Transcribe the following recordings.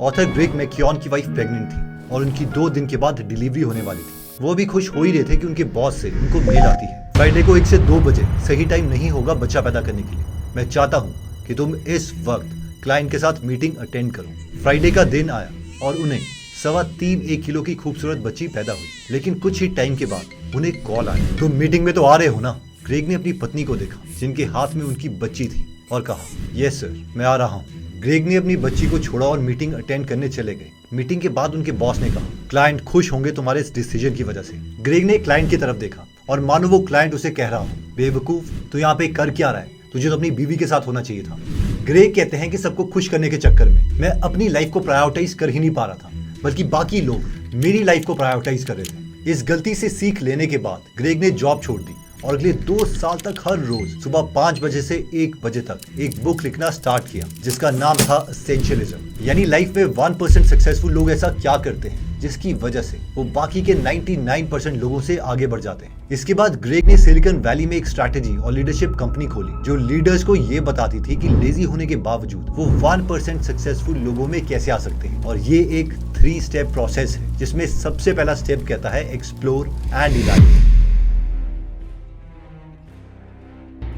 Author Greg McKeown की wife pregnant थी और उनकी 2 दिन के बाद डिलीवरी होने वाली थी। वो भी खुश हो ही रहे थे कि उनके बॉस से उनको मेल आती है। फ्राइडे को 1 से 2 बजे सही टाइम नहीं होगा बच्चा पैदा करने के लिए। मैं चाहता हूँ कि तुम इस वक्त क्लाइंट के साथ मीटिंग अटेंड करो। फ्राइडे का दिन आया और उन्हें 3.25 किलो की खूबसूरत बच्ची पैदा हुई। लेकिन कुछ ही टाइम के बाद उन्हें कॉल आया, तुम मीटिंग में तो आ रहे हो ना। ग्रेग ने अपनी पत्नी को देखा जिनके हाथ में उनकी बच्ची थी और कहा, यस सर, मैं आ रहा हूँ। ग्रेग ने अपनी बच्ची को छोड़ा और मीटिंग अटेंड करने चले गए। मीटिंग के बाद उनके बॉस ने कहा, क्लाइंट खुश होंगे तुम्हारे इस डिसीजन की वजह से। ग्रेग ने क्लाइंट की तरफ देखा और मानो वो क्लाइंट उसे कह रहा हो, बेवकूफ, तू यहाँ पे कर क्या रहा है, तुझे तो अपनी बीवी के साथ होना चाहिए था। ग्रेग कहते हैं कि सबको खुश करने के चक्कर में मैं अपनी लाइफ को प्रायोरिटाइज कर ही नहीं पा रहा था, बल्कि बाकी लोग मेरी लाइफ को प्रायोरिटाइज कर रहे थे। इस गलती से सीख लेने के बाद ग्रेग ने जॉब छोड़ दी और अगले 2 साल तक हर रोज सुबह 5 बजे से 1 बजे तक एक बुक लिखना स्टार्ट किया जिसका नाम था एसेंशियलिज्म। यानी लाइफ में 1% सक्सेसफुल लोग ऐसा क्या करते हैं जिसकी वजह से वो बाकी के 99% लोगों से आगे बढ़ जाते हैं। इसके बाद ग्रेग ने सिलिकॉन वैली में एक स्ट्रैटेजी और लीडरशिप कंपनी खोली जो लीडर्स को ये बताती थी कि लेजी होने के बावजूद वो 1% सक्सेसफुल लोगों में कैसे आ सकते हैं। और ये एक 3 स्टेप प्रोसेस है जिसमें सबसे पहला स्टेप कहता है एक्सप्लोर एंड इवैल्यूएट।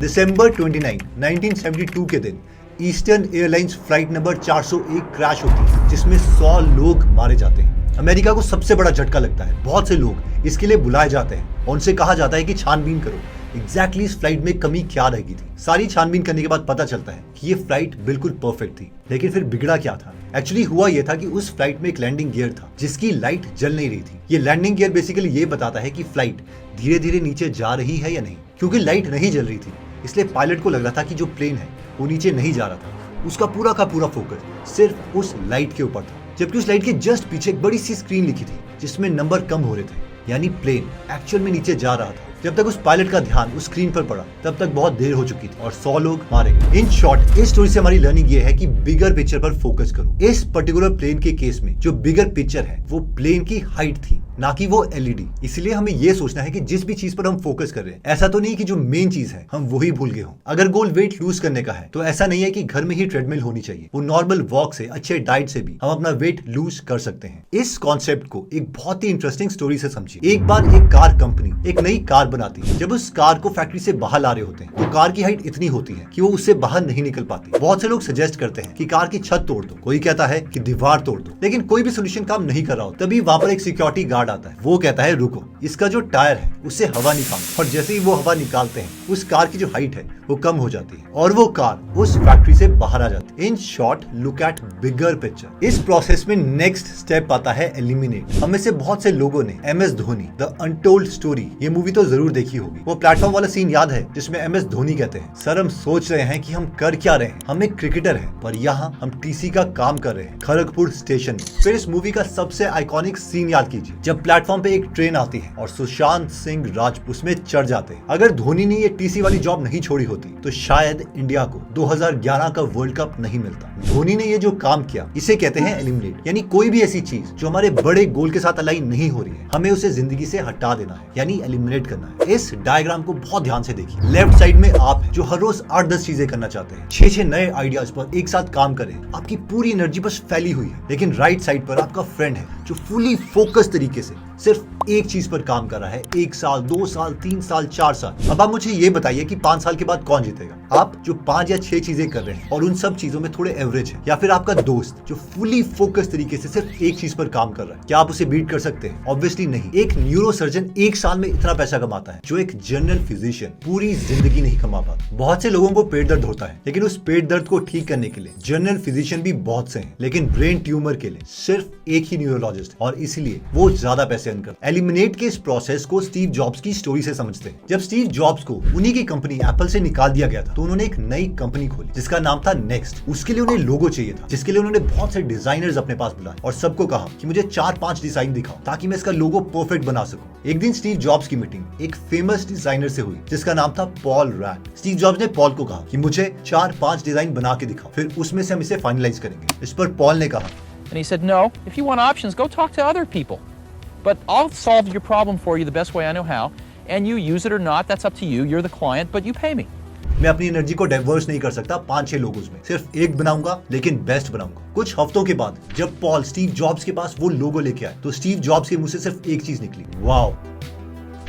दिसंबर 29, 1972 के दिन eastern airlines flight number 401 crash होती है जिसमें 100 लोग मारे जाते हैं। अमेरिका को सबसे बड़ा झटका लगता है। बहुत से लोग इसके लिए बुलाए जाते हैं और उनसे कहा जाता है कि छानबीन करो एग्जैक्टली इस फ्लाइट में कमी क्या रह गई थी। सारी छानबीन करने के बाद पता चलता है कि ये फ्लाइट बिल्कुल परफेक्ट थी। लेकिन फिर बिगड़ा क्या था? एक्चुअली हुआ यह था कि उस फ्लाइट में एक लैंडिंग गियर था जिसकी लाइट जल नहीं रही थी। ये लैंडिंग गियर बेसिकली ये बताता है कि फ्लाइट धीरे धीरे नीचे जा रही है या नहीं। क्योंकि लाइट नहीं जल रही थी इसलिए पायलट को लग रहा था कि जो प्लेन है वो नीचे नहीं जा रहा था। उसका पूरा का पूरा फोकस सिर्फ उस लाइट के ऊपर था, जबकि उस लाइट के जस्ट पीछे एक बड़ी सी स्क्रीन लिखी थी जिसमें नंबर कम हो रहे थे, यानी प्लेन एक्चुअल में नीचे जा रहा था। जब तक उस पायलट का ध्यान उस स्क्रीन पर पड़ा तब तक बहुत देर हो चुकी थी और 100 लोग मारे गए। इन शॉर्ट इस स्टोरी से हमारी लर्निंग ये है कि बिगर पिक्चर पर फोकस करो। इस पर्टिकुलर प्लेन के केस में जो बिगर पिक्चर है वो प्लेन की हाइट थी, ना कि वो एलईडी। इसलिए हमें ये सोचना है कि जिस भी चीज पर हम फोकस कर रहे हैं ऐसा तो नहीं कि जो मेन चीज है हम वही भूल गए हों। अगर गोल वेट लूज करने का है तो ऐसा नहीं है कि घर में ही ट्रेडमिल होनी चाहिए। वो नॉर्मल वॉक से, अच्छे डाइट से भी हम अपना वेट लूज कर सकते हैं। इस कॉन्सेप्ट को एक बहुत ही इंटरेस्टिंग स्टोरी से समझिए। एक बार एक कार कंपनी एक नई कार बनाती है। जब उस कार को फैक्ट्री से बाहर ला रहे होते हैं तो कार की हाइट इतनी होती है कि वो उससे बाहर नहीं निकल पाती। बहुत से लोग सजेस्ट करते हैं कि कार की छत तोड़ दो, कोई कहता है कि दीवार तोड़ दो, लेकिन कोई भी सोल्यूशन काम नहीं कर रहा हो। तभी वहां पर एक सिक्योरिटी गार्ड आता है। वो कहता है रुको, इसका जो टायर है उससे हवा निकालो। और जैसे ही वो हवा निकालते हैं उस कार की जो हाइट है वो कम हो जाती है और वो कार उस फैक्ट्री से बाहर आ जाती है। In short, look at bigger picture. इस प्रोसेस में नेक्स्ट स्टेप आता है एलिमिनेट। हमें से बहुत से लोगों ने MS Dhoni the untold story ये मूवी तो जरूर देखी होगी। वो प्लेटफॉर्म वाला सीन याद है जिसमें MS धोनी कहते हैं, सर हम सोच रहे हैं कि हम कर क्या रहे हैं, हम एक क्रिकेटर हैं पर यहाँ हम TC का काम कर रहे हैं खड़गपुर स्टेशन में। फिर इस मूवी का सबसे आइकॉनिक सीन याद कीजिए जब प्लेटफॉर्म पे एक ट्रेन आती है और सुशांत सिंह राजपूत उसमें चढ़ जाते हैं। अगर धोनी ने ये TC वाली जॉब नहीं छोड़ी होती तो शायद इंडिया को 2011 का वर्ल्ड कप नहीं मिलता। धोनी ने ये जो काम किया इसे कहते हैं एलिमिनेट। यानी कोई भी ऐसी चीज जो हमारे बड़े गोल के साथ अलाइन नहीं हो रही है हमें उसे जिंदगी से हटा देना है, यानी एलिमिनेट करना है। इस डायग्राम को बहुत ध्यान से देखिए। लेफ्ट साइड में आप हैं जो हर रोज 8-10 चीजें करना चाहते हैं, 6-6 नए आइडियाज पर एक साथ काम करें, आपकी पूरी एनर्जी बस फैली हुई है। लेकिन राइट साइड पर आपका फ्रेंड है जो फुली फोकस तरीके से सिर्फ एक चीज पर काम कर रहा है, 1 साल, 2 साल, 3 साल, 4 साल। अब आप मुझे ये बताइए कि 5 साल के बाद कौन जीतेगा? आप जो 5 या 6 चीजें कर रहे हैं और उन सब चीजों में थोड़े एवरेज है, या फिर आपका दोस्त जो फुली फोकस तरीके से सिर्फ एक चीज पर काम कर रहा है? क्या आप उसे बीट कर सकते हैं? ऑब्वियसली नहीं। एक न्यूरो सर्जन 1 साल में इतना पैसा कमाता है जो एक जनरल फिजिशियन पूरी जिंदगी नहीं कमा पाता। बहुत से लोगों को पेट दर्द होता है लेकिन उस पेट दर्द को ठीक करने के लिए जनरल फिजिशियन भी बहुत से हैं, लेकिन ब्रेन ट्यूमर के लिए सिर्फ एक ही न्यूरोलॉजिस्ट, और इसलिए वो ज्यादा पैसे अर्न करते हैं। एलिमिनेट के इस प्रोसेस को स्टीव जॉब्स की स्टोरी से समझते हैं। जब स्टीव जॉब्स को उन्हीं की कंपनी एप्पल से निकाल दिया गया था तो उन्होंने एक नई कंपनी खोली जिसका नाम था नेक्स्ट। उसके लिए उन्हें लोगो चाहिए था, जिसके लिए उन्होंने बहुत से डिजाइनर्स अपने पास बुलाए और सबको कहा कि मुझे 4-5 डिजाइन दिखाओ ताकि मैं इसका लोगो परफेक्ट बना सकूं। एक दिन स्टीव जॉब्स की मीटिंग एक फेमस डिजाइनर से हुई जिसका नाम था पॉल रैट। स्टीव जॉब्स ने पॉल को कहा कि मुझे 4-5 डिजाइन बना के दिखाओ, फिर उसमें से हम इसे फाइनलाइज करेंगे। इस पर पॉल ने कहा, And he said, no, if you want options, go talk to other people. But I'll solve your problem for you the best way I know how, and you use it or not, that's up to you. You're the client, but you pay me. मैं अपनी energy को diverse नहीं कर सकता 5-6 लोगों में, सिर्फ एक बनाऊंगा लेकिन बेस्ट बनाऊंगा। कुछ हफ्तों के बाद जब पॉल स्टीव जॉब्स के पास वो लोगो लेके आए तो स्टीव जॉब्स के मुंह से सिर्फ एक चीज निकली, वाओ।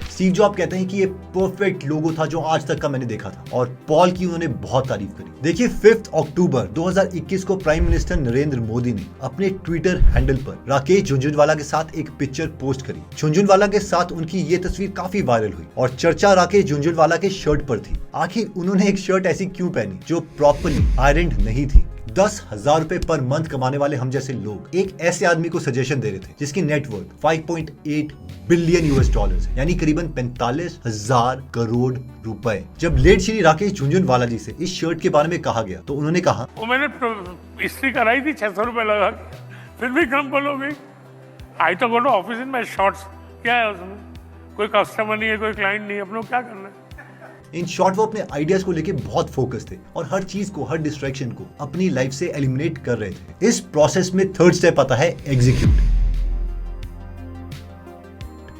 स्टीव जॉब कहते हैं कि ये परफेक्ट लोगो था जो आज तक का मैंने देखा था, और पॉल की उन्होंने बहुत तारीफ करी। देखिए 5 अक्टूबर 2021 को प्राइम मिनिस्टर नरेंद्र मोदी ने अपने ट्विटर हैंडल पर राकेश झुनझुनवाला के साथ एक पिक्चर पोस्ट करी। झुनझुनवाला के साथ उनकी ये तस्वीर काफी वायरल हुई और चर्चा राकेश झुनझुनवाला के शर्ट पर थी। आखिर उन्होंने एक शर्ट ऐसी क्यों पहनी जो प्रॉपर्ली आयरन नहीं थी। 10,000 रुपए पर मंथ कमाने वाले हम जैसे लोग एक ऐसे आदमी को सजेशन दे रहे थे जिसकी नेटवर्थ 5.8 बिलियन US डॉलर, यानी करीबन 45,000 करोड़ रुपए। जब लेट श्री राकेश झुनझुनवाला जी से इस शर्ट के बारे में कहा गया तो उन्होंने कहा, वो मैंने इस्त्री कराई थी 600 रुपए लगा के, फिर भी कम बोलोगे। आई तो go to office in my shorts, क्या है उसमें? कोई कस्टमर नहीं है, कोई क्लाइंट नहीं है, अपनों क्या करना है। इन शॉर्ट वो अपने आइडियाज को लेके बहुत फोकस थे और हर चीज को, हर डिस्ट्रैक्शन को अपनी लाइफ से एलिमिनेट कर रहे थे। इस प्रोसेस में थर्ड स्टेप आता है एग्जीक्यूट।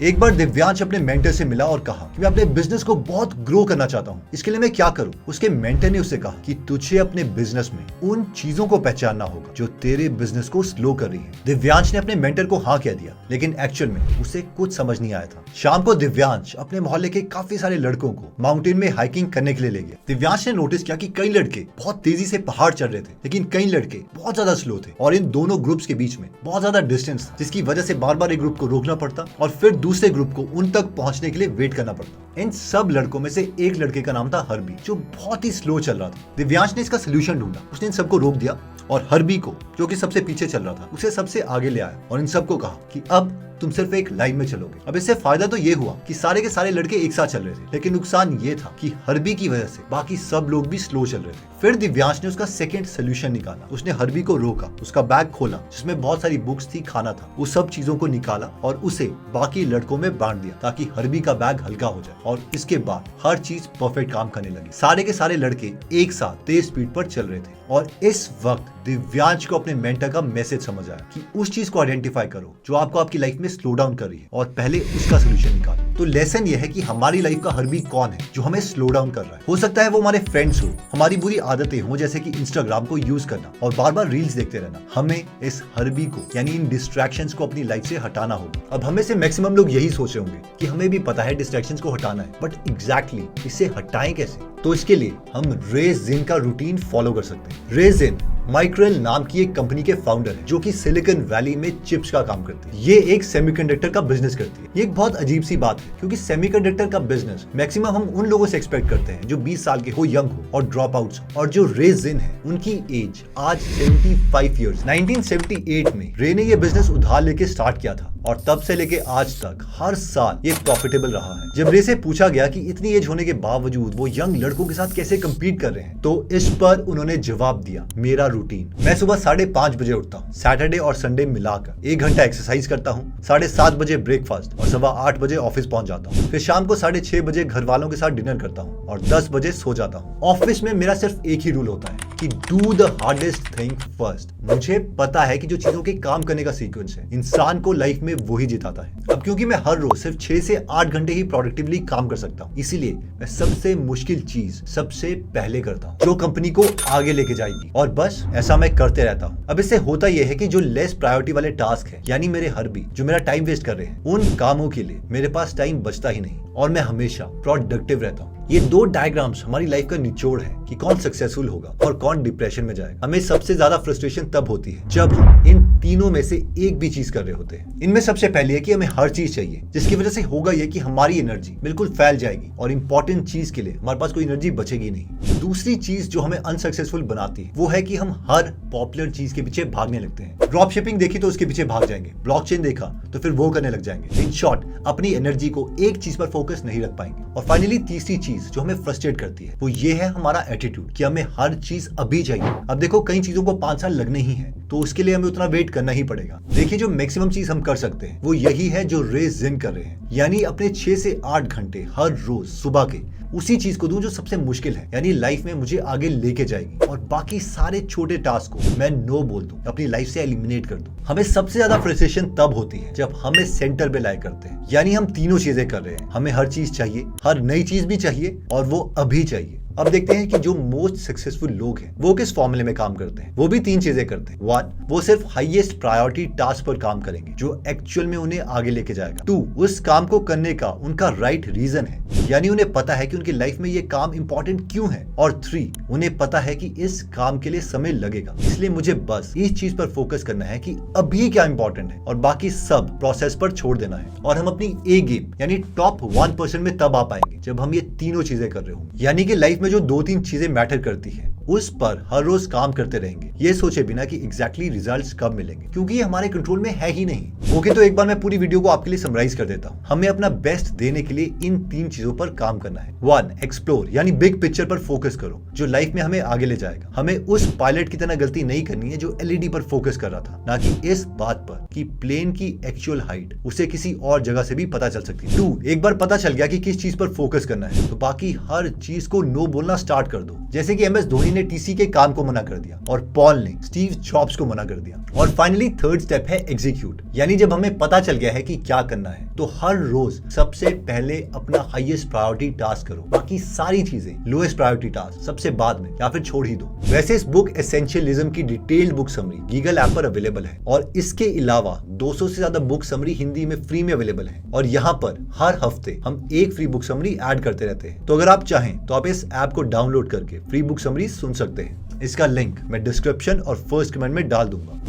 एक बार दिव्यांश अपने मेंटर से मिला और कहा कि मैं अपने बिजनेस को बहुत ग्रो करना चाहता हूँ, इसके लिए मैं क्या करूँ। उसके मेंटर ने उससे कहा कि तुझे अपने बिजनेस में उन चीजों को पहचानना होगा जो तेरे बिजनेस को स्लो कर रही है। दिव्यांश ने अपने मेंटर को हाँ कह दिया, लेकिन एक्चुअल में उसे कुछ समझ नहीं आया था। शाम को दिव्यांश अपने मोहल्ले के काफी सारे लड़कों को माउंटेन में हाइकिंग करने के लिए ले गया। दिव्यांश ने नोटिस किया कि कई लड़के बहुत तेजी से पहाड़ चढ़ रहे थे, लेकिन कई लड़के बहुत ज्यादा स्लो थे और इन दोनों ग्रुप्स के बीच में बहुत ज्यादा डिस्टेंस था, जिसकी वजह से बार बार एक ग्रुप को रोकना पड़ता और फिर दूसरे ग्रुप को उन तक पहुंचने के लिए वेट करना पड़ता। इन सब लड़कों में से एक लड़के का नाम था हर्बी, जो बहुत ही स्लो चल रहा था। दिव्यांश ने इसका सोल्यूशन ढूंढा। उसने इन सबको रोक दिया और हर्बी को, जो कि सबसे पीछे चल रहा था, उसे सबसे आगे ले आया और इन सबको कहा कि अब तुम सिर्फ एक लाइन में चलोगे। अब इससे फायदा तो ये हुआ कि सारे के सारे लड़के एक साथ चल रहे थे, लेकिन नुकसान ये था कि हर्बी की वजह से बाकी सब लोग भी स्लो चल रहे थे। फिर दिव्यांश ने उसका सेकंड सोल्यूशन निकाला। उसने हर्बी को रोका, उसका बैग खोला जिसमें बहुत सारी बुक्स थी, खाना था, वो सब चीजों को निकाला और उसे बाकी लड़कों में बांट दिया ताकि हर्बी का बैग हल्का हो जाए। और इसके बाद हर चीज परफेक्ट काम करने लगी। सारे के सारे लड़के एक साथ तेज स्पीड पर चल रहे थे और इस वक्त दिव्यांश को अपने मेंटर का मैसेज समझ आया कि उस चीज को आइडेंटिफाई करो जो आपको आपकी लाइफ में स्लो डाउन कर रही है और पहले उसका सोल्यूशन निकालो। तो लेसन ये है कि हमारी लाइफ का हर्बी कौन है जो हमें स्लो डाउन कर रहा है। हो सकता है वो हमारे फ्रेंड्स हो, हमारी बुरी आदतें हो जैसे कि इंस्टाग्राम को यूज करना और बार बार रील्स देखते रहना। हमें इस हर्बी को, यानी इन डिस्ट्रैक्शंस को अपनी लाइफ से हटाना होगा। अब हमें से मैक्सिमम लोग यही सोच रहे होंगे कि हमें भी पता है डिस्ट्रैक्शंस को हटाना है, बट एग्जैक्टली इसे हटाएं कैसे? तो इसके लिए हम रे जिन का रूटीन फॉलो कर सकते हैं। रे जिन माइक्रोवेल नाम की एक कंपनी के फाउंडर है जो कि सिलिकॉन वैली में चिप्स का काम करती है। ये एक सेमीकंडक्टर का बिजनेस करती है। ये एक बहुत अजीब सी बात है क्योंकि सेमीकंडक्टर का बिजनेस मैक्सिमम हम उन लोगों से एक्सपेक्ट करते हैं जो 20 साल के हो, यंग हो और ड्रॉप आउट्स हो। और जो रे जिन है उनकी एज आज 75 ईयर्स। 1978 में रे ने ये बिजनेस उधार लेके स्टार्ट किया था और तब से लेके आज तक हर साल ये प्रॉफिटेबल रहा है। जब रे से पूछा गया कि इतनी एज होने के बावजूद वो यंग लड़कों के साथ कैसे कम्पीट कर रहे हैं, तो इस पर उन्होंने जवाब दिया, मेरा रूटीन। मैं सुबह 5:30 बजे उठता हूँ, सैटरडे और संडे मिलाकर 1 घंटा एक्सरसाइज करता हूँ, 7:30 बजे ब्रेकफास्ट और 8:15 बजे ऑफिस पहुंच जाता हूँ। फिर शाम को 6:30 बजे घर वालों के साथ डिनर करता हूँ और 10 बजे सो जाता हूँ। ऑफिस में मेरा सिर्फ एक ही रूल होता है कि do the hardest thing first. मुझे पता है कि जो चीजों के काम करने का सीक्वेंस है इंसान को लाइफ में वही जिताता है। अब क्योंकि मैं हर रोज सिर्फ 6 से 8 घंटे ही प्रोडक्टिवली काम कर सकता हूँ, इसीलिए मैं सबसे मुश्किल चीज सबसे पहले करता हूँ जो कंपनी को आगे लेके जाएगी, और बस ऐसा मैं करते रहता हूँ। अब इससे होता यह है कि जो लेस प्रायोरिटी वाले टास्क है, यानी मेरे हर्बी जो मेरा टाइम वेस्ट कर रहे हैं, उन कामों के लिए मेरे पास टाइम बचता ही नहीं और मैं हमेशा प्रोडक्टिव रहता हूँ। ये 2 डायग्राम्स हमारी लाइफ का निचोड़ है कि कौन सक्सेसफुल होगा और कौन डिप्रेशन में जाएगा। हमें सबसे ज्यादा फ्रस्ट्रेशन तब होती है जब हम इन तीनों में से एक भी चीज कर रहे होते हैं। इनमें सबसे पहले है कि हमें हर चीज चाहिए, जिसकी वजह से होगा ये कि हमारी एनर्जी बिल्कुल फैल जाएगी और इंपॉर्टेंट चीज के लिए हमारे पास कोई एनर्जी बचेगी नहीं। दूसरी चीज जो हमें अनसक्सेसफुल बनाती है वो है कि हम हर पॉपुलर चीज के पीछे भागने लगते हैं। ड्रॉप शिपिंग देखी तो उसके पीछे भाग जाएंगे, ब्लॉकचेन देखा तो फिर वो करने लग जाएंगे। इन शॉर्ट अपनी एनर्जी को एक चीज पर फोकस नहीं रख पाएंगे। और फाइनली तीसरी चीज जो हमें फ्रस्ट्रेट करती है वो ये है हमारा एटीट्यूड कि हमें हर चीज अभी चाहिए। अब देखो कई चीजों को 5 साल लगने ही है, तो उसके लिए हमें उतना वेट करना ही पड़ेगा। देखिए जो मैक्सिमम चीज हम कर सकते हैं वो यही है जो रे जिन कर रहे हैं, यानी अपने 6 से 8 घंटे हर रोज सुबह के उसी चीज को दूं जो सबसे मुश्किल है, यानी लाइफ में मुझे आगे लेके जाएगी, और बाकी सारे छोटे टास्क को मैं नो बोल दूं, अपनी लाइफ से एलिमिनेट कर दूं। हमें सबसे ज्यादा फ्रस्ट्रेशन तब होती है जब हमें सेंटर पे लाए करते हैं, यानी हम तीनों चीजें कर रहे हैं। हमें हर चीज चाहिए, हर नई चीज भी चाहिए और वो अभी चाहिए। अब देखते हैं कि जो मोस्ट सक्सेसफुल लोग हैं वो किस फॉर्मूले में काम करते हैं। वो भी 3 चीजें करते हैं। 1, वो सिर्फ हाईएस्ट प्रायोरिटी टास्क पर काम करेंगे जो एक्चुअल में उन्हें आगे लेके जाएगा। 2, उस काम को करने का उनका राइट रीजन है, यानी उन्हें पता है कि उनकी लाइफ में ये काम इंपॉर्टेंट क्यों है। और 3, उन्हें पता है कि इस काम के लिए समय लगेगा, इसलिए मुझे बस इस चीज पर फोकस करना है कि अभी क्या इंपॉर्टेंट है और बाकी सब प्रोसेस पर छोड़ देना है। और हम अपनी ए गेम यानी टॉप 1% में तब आ पाएंगे जब हम ये तीनों चीजें कर रहे होंगे। यानी कि लाइफ में जो 2-3 चीजें मैटर करती हैं उस पर हर रोज काम करते रहेंगे, ये सोचे बिना कि एग्जैक्टली रिजल्ट्स कब मिलेंगे, क्योंकि ये हमारे कंट्रोल में है ही नहीं। ओके, तो एक बार मैं पूरी वीडियो को आपके लिए समराइज कर देता हूँ। हमें अपना बेस्ट देने के लिए इन 3 चीजों पर काम करना है। 1, एक्सप्लोर यानी बिग पिक्चर पर फोकस करो जो लाइफ में हमें आगे ले जाएगा। हमें उस पायलट की तरह गलती नहीं करनी है जो एलईडी पर फोकस कर रहा था, ना कि इस बात पर कि प्लेन की एक्चुअल हाइट उसे किसी और जगह से भी पता चल सकती है। 2, एक बार पता चल गया कि किस चीज पर फोकस करना है तो बाकी हर चीज को नो बोलना स्टार्ट कर दो। जैसे कि MS धोनी ने टीसी के काम को मना कर दिया और पॉल ने स्टीव जॉब्स को मना कर दिया। और फाइनली 3rd स्टेप है एग्जीक्यूट, यानी जब हमें पता चल गया है कि क्या करना है तो हर रोज सबसे पहले अपना हाईएस्ट प्रायोरिटी टास्क करो, बाकी सारी चीजें लोएस्ट प्रायोरिटी टास्क सबसे बाद में या फिर छोड़ ही दो। वैसे इस बुक एसेंशियलिज्म की detailed book summary Google app पर अवेलेबल है और इसके अलावा 200 से ज्यादा बुक समरी हिंदी में फ्री में अवेलेबल है। और यहाँ पर हर हफ्ते हम एक फ्री बुक समरी ऐड करते रहते हैं, तो अगर आप चाहें तो आप इस ऐप को डाउनलोड करके फ्री बुक समरी सुन सकते हैं। इसका लिंक मैं डिस्क्रिप्शन और फर्स्ट कमेंट में डाल दूंगा।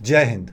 जय हिंद।